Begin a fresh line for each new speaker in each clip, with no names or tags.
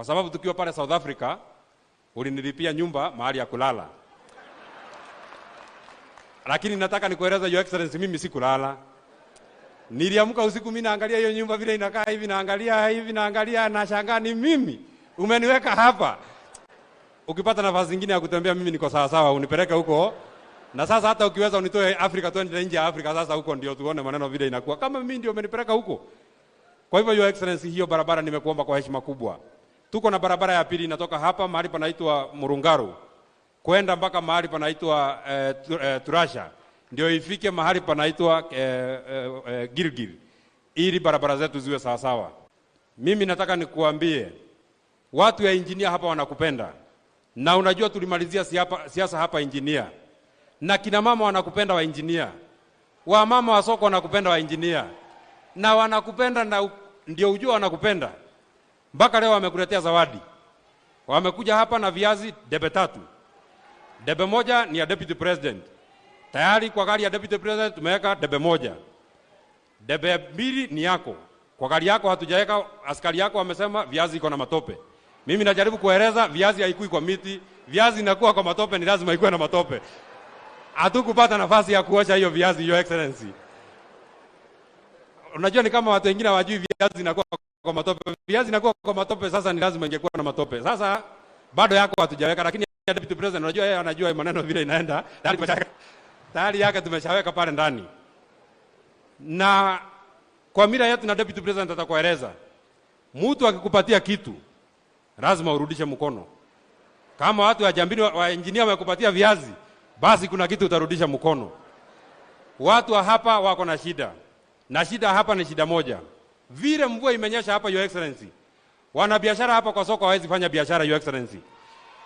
kwa sababu tukiwa pale South Africa ulinilipia nyumba mahali ya kulala. Lakini nataka nikueleza Your Excellency, mimi sikulala. Niliamka usiku mimi naangalia hiyo nyumba vile inakaa hivi, naangalia na shangaa, ni mimi umeniweka hapa. Ukipata nafasi nyingine ya kutembea, mimi niko sawa sawa, unipeleke huko. Na sasa hata ukiweza unitoe Afrika, twende nje ya Afrika, sasa huko ndio tuone maneno vile inakuwa. Kama mimi ndio umenipeleka huko. Kwa hivyo Your Excellency, hiyo barabara nimekuomba kwa heshima kubwa. Tuko na barabara ya pili inatoka hapa mahali panaitwa Murungaru kwenda mpaka mahali panaitwa Turasha, ndio ifike mahali panaitwa Gilgil, ili barabara zetu ziwe sawa sawa. Mimi nataka nikuambie watu ya engineer hapa wanakupenda, na unajua tulimalizia siasa hapa engineer, na kina mama wanakupenda wa engineer, wa mama wa soko wanakupenda wa engineer, na wanakupenda, na ndio ujua wanakupenda. Mpaka leo wamekuletea zawadi. Wamekuja hapa na viazi debe 3. Debe moja ni ya Deputy President. Tayari kwa gari ya Deputy President tumeweka debe 1. Debe 2 ni yako. Kwa gari yako hatujaweka, askari yako wamesema viazi iko na matope. Mimi najaribu kueleza viazi haikui kwa miti, viazi inakuwa kwa matope, ni lazima ikuwe na matope. Hatukupata nafasi ya kuosha hiyo viazi, Your Excellency. Unajua ni kama watu wengine hawajui viazi inakuwa kwa matope. Viazi inakuwa kwa matope, sasa ni lazima ingekuwa na matope. Sasa bado yako hatujaweka, lakini Deputy President unajua yeye anajua maneno vile inaenda. Tayari yake tumeshaweka pale ndani. Na kwa mira yetu na Deputy President atakueleza, mtu akikupatia kitu lazima urudishe mkono. Kama watu wa Jambini wa engineer wamekupatia viazi, basi kuna kitu utarudisha mkono. Watu wa hapa wako na shida. Na shida hapa ni shida moja. Vile mvua imenyesha hapa, Your Excellency, wanabiashara hapa kwa soko hawezi fanya biashara, Your Excellency.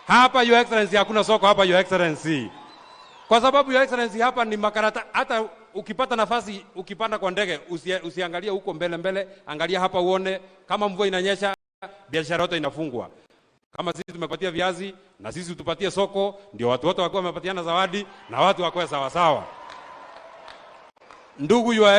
Hapa, Your Excellency, hakuna soko hapa, Your Excellency. Kwa sababu, Your Excellency, hapa ni makarata. Hata ukipata nafasi, ukipanda kwa ndege, usiangalia huko mbele, angalia hapa uone kama mvua inanyesha, biashara yote inafungwa. Kama sisi tumepatia viazi, na sisi tupatie soko, ndio watu wote wakiwa wamepatiana zawadi, na watu wakoe sawa sawa. Ndugu Your